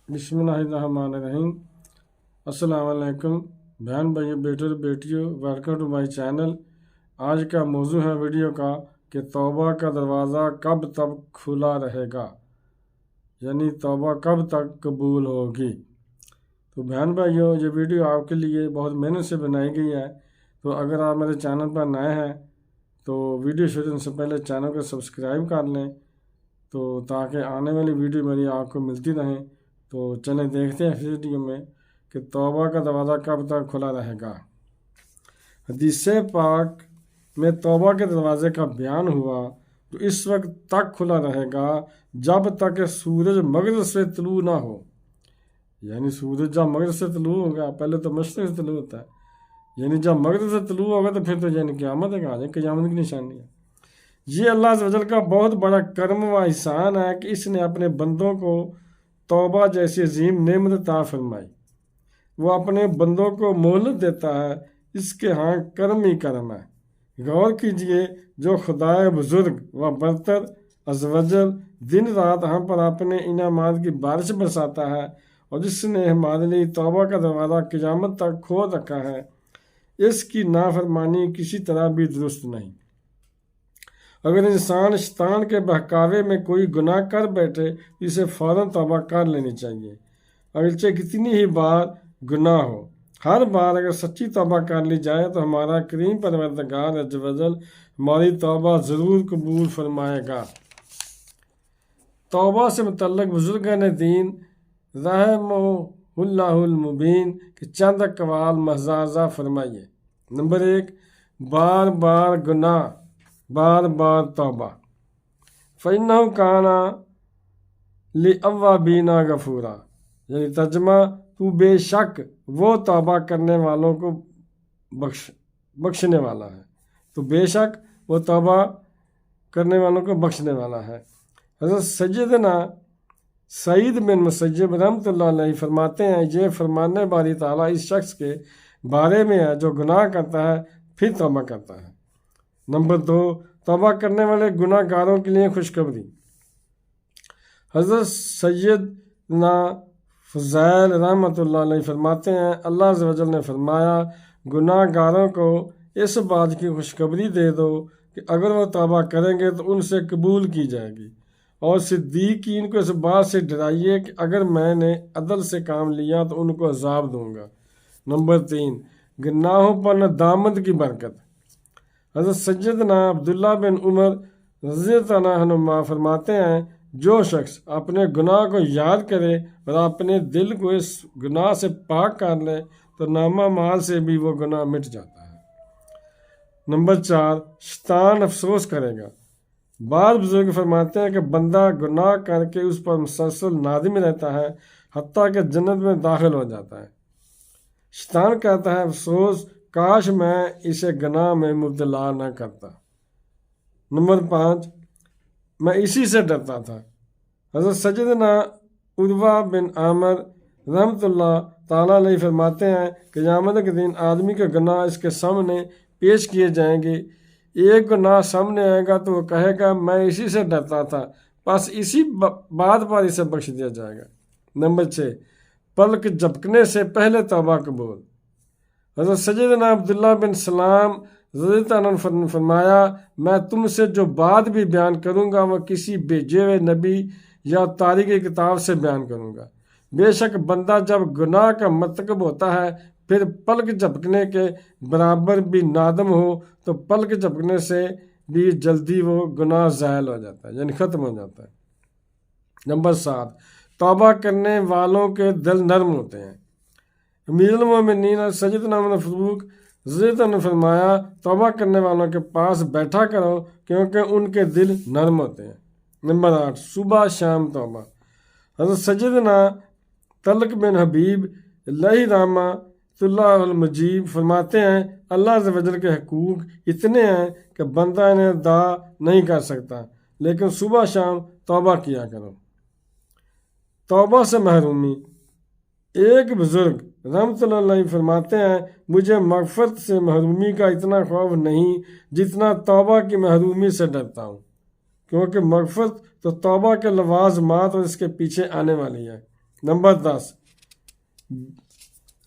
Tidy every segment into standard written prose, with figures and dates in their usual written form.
بسم اللہ الرحمن الرحیم۔ السلام علیکم بہن بھائیو، بیٹے اور بیٹیوں، ویلکم ٹو مائی چینل۔ آج کا موضوع ہے ویڈیو کا کہ توبہ کا دروازہ کب تک کھلا رہے گا، یعنی توبہ کب تک قبول ہوگی۔ تو بہن بھائیو، یہ ویڈیو آپ کے لیے بہت محنت سے بنائی گئی ہے، تو اگر آپ میرے چینل پر نئے ہیں تو ویڈیو شروع ہونے سے پہلے چینل کو سبسکرائب کر لیں، تو تاکہ آنے والی ویڈیو میری آپ کو ملتی رہیں۔ تو چلیں دیکھتے ہیں اس ویڈیو میں کہ توبہ کا دروازہ کب تک کھلا رہے گا۔ حدیث پاک میں توبہ کے دروازے کا بیان ہوا تو اس وقت تک کھلا رہے گا جب تک کہ سورج مغرب سے طلوع نہ ہو، یعنی سورج جب مغرب سے طلوع ہوگا، پہلے تو مشرق سے طلوع ہوتا ہے، یعنی جب مغرب سے طلوع ہوگا تو پھر تو یعنی قیامت ہے، قیامت کی نشانی ہے۔ یہ اللہ عز و جل کا بہت بڑا کرم و احسان ہے کہ اس نے اپنے بندوں کو توبہ جیسی عظیم نعمت عطا فرمائی۔ وہ اپنے بندوں کو مہلت دیتا ہے، اس کے ہاں کرم ہی کرم ہے۔ غور کیجئے، جو خدائے بزرگ و برتر عز و جل دن رات ہم پر اپنے انعامات کی بارش برساتا ہے، اور جس نے ہمارے لیے توبہ کا دروازہ قیامت تک کھول رکھا ہے، اس کی نافرمانی کسی طرح بھی درست نہیں۔ اگر انسان شیطان کے بہکاوے میں کوئی گناہ کر بیٹھے تو اسے فوراً توبہ کر لینی چاہیے، اگرچہ کتنی ہی بار گناہ ہو۔ ہر بار اگر سچی توبہ کر لی جائے تو ہمارا کریم پروردگار عز و جل ہماری توبہ ضرور قبول فرمائے گا۔ توبہ سے متعلق بزرگان دین رحمہ اللہ المبین کے چند اقوال محض فرمائیے۔ نمبر 1، بار بار گناہ، بار بار توبہ۔ فَإِنَّهُ كَانَ لِلْأَوَّابِينَ غَفُورًا، یعنی ترجمہ، تو بے شک وہ توبہ کرنے والوں کو بخشنے والا ہے، تو بے شک وہ توبہ کرنے والوں کو بخشنے والا ہے۔ حضرت سیدنا سعید بن مسیب رحمۃ اللہ علیہ فرماتے ہیں، یہ فرمانے باری تعالیٰ اس شخص کے بارے میں ہے جو گناہ کرتا ہے پھر توبہ کرتا ہے۔ نمبر 2، توبہ کرنے والے گناہ گاروں کے لیے خوشخبری۔ حضرت سیدنا فضیل رحمۃ اللہ علیہ فرماتے ہیں، اللہ عز و جل نے فرمایا، گناہ گاروں کو اس بات کی خوشخبری دے دو کہ اگر وہ توبہ کریں گے تو ان سے قبول کی جائے گی، اور صدیقین کو اس بات سے ڈرائیے کہ اگر میں نے عدل سے کام لیا تو ان کو عذاب دوں گا۔ نمبر 3، گناہوں پر ندامت کی برکت۔ حضرت سیدنا عبداللہ بن عمر رضی اللہ عنہما فرماتے ہیں، جو شخص اپنے گناہ کو یاد کرے اور اپنے دل کو اس گناہ سے پاک کر لے تو نامہ مال سے بھی وہ گناہ مٹ جاتا ہے۔ نمبر 4، شیطان افسوس کرے گا۔ بعض بزرگ فرماتے ہیں کہ بندہ گناہ کر کے اس پر مسلسل نادم رہتا ہے حتیٰ کہ جنت میں داخل ہو جاتا ہے۔ شیطان کہتا ہے، افسوس، کاش میں اسے گناہ میں مبتلا نہ کرتا۔ نمبر 5، میں اسی سے ڈرتا تھا۔ حضرت سیدنا عروہ بن عامر رحمۃ اللہ تعالیٰ علیہ فرماتے ہیں، قیامت کے دن آدمی کے گناہ اس کے سامنے پیش کیے جائیں گے۔ ایک گناہ سامنے آئے گا تو وہ کہے گا، میں اسی سے ڈرتا تھا، بس اسی بات پر اسے بخش دیا جائے گا۔ نمبر 6، پلک جھپکنے سے پہلے توبہ قبول۔ حضرت سیدنا عبداللہ بن سلام رضی اللہ عنہ نے فرمایا، میں تم سے جو بات بھی بیان کروں گا وہ کسی بھیجے ہوئے نبی یا تاریخ کتاب سے بیان کروں گا۔ بے شک بندہ جب گناہ کا مرتکب ہوتا ہے پھر پلک جھپکنے کے برابر بھی نادم ہو تو پلک جھپکنے سے بھی جلدی وہ گناہ زائل ہو جاتا ہے، یعنی ختم ہو جاتا ہے۔ نمبر 7، توبہ کرنے والوں کے دل نرم ہوتے ہیں۔ امیر المومنین سیدنا عمر فاروق رضی اللہ عنہ نے فرمایا، توبہ کرنے والوں کے پاس بیٹھا کرو کیونکہ ان کے دل نرم ہوتے ہیں۔ نمبر 8، صبح شام توبہ۔ حضرت سیدنا طلق بن حبیب اللہ رحمہ اللہ المجیب فرماتے ہیں، اللہ عز و جل کے حقوق اتنے ہیں کہ بندہ انہیں ادا نہیں کر سکتا، لیکن صبح شام توبہ کیا کرو۔ توبہ سے محرومی۔ ایک بزرگ رحمۃ اللہ علیہ فرماتے ہیں، مجھے مغفرت سے محرومی کا اتنا خوف نہیں جتنا توبہ کی محرومی سے ڈرتا ہوں، کیونکہ مغفرت تو توبہ کے لوازمات اور اس کے پیچھے آنے والی ہے۔ نمبر 10،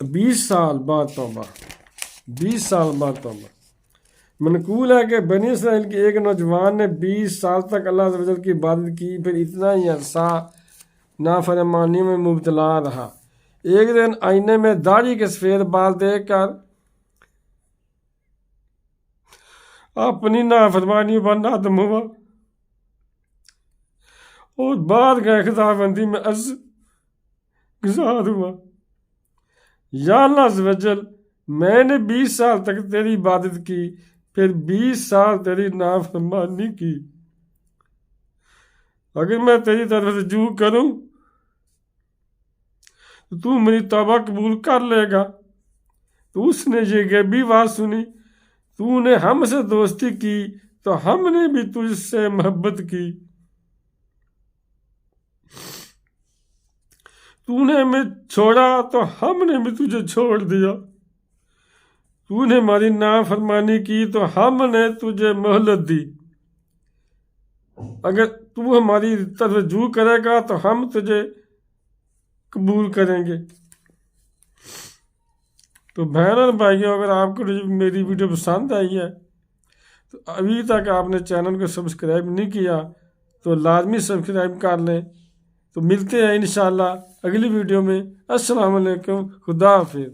20 سال بعد توبہ، 20 سال بعد توبہ۔ منقول ہے کہ بنی اسرائیل کے ایک نوجوان نے 20 سال تک اللہ عز و جل کی عبادت کی، پھر اتنا ہی عرصہ نافرمانی میں مبتلا رہا۔ ایک دن آئینے میں داڑھی کے سفید بال دیکھ کر اپنی نافرمانی پر نادم ہوا اور بعد کا خداوندی میں عرض گزار ہوا، یا اللہ عز و جل، میں نے 20 سال تک تیری عبادت کی، پھر 20 سال تیری نافرمانی کی، اگر میں تیری طرف رجوع کروں تو میری توبہ قبول کر لے گا۔ تو اس نے یہ غیبی بات سنی، تو نے ہم سے دوستی کی تو ہم نے بھی تجھ سے محبت کی، تو نے ہمیں چھوڑا تو ہم نے بھی تجھے چھوڑ دیا، تو نے ہماری نافرمانی کی تو ہم نے تجھے مہلت دی، اگر تو ہماری طرف رجوع کرے گا تو ہم تجھے قبول کریں گے۔ تو بہن اور بھائیوں، اگر آپ کو میری ویڈیو پسند آئی ہے تو ابھی تک آپ نے چینل کو سبسکرائب نہیں کیا تو لازمی سبسکرائب کر لیں۔ تو ملتے ہیں انشاءاللہ اگلی ویڈیو میں۔ السلام علیکم، خدا حافظ۔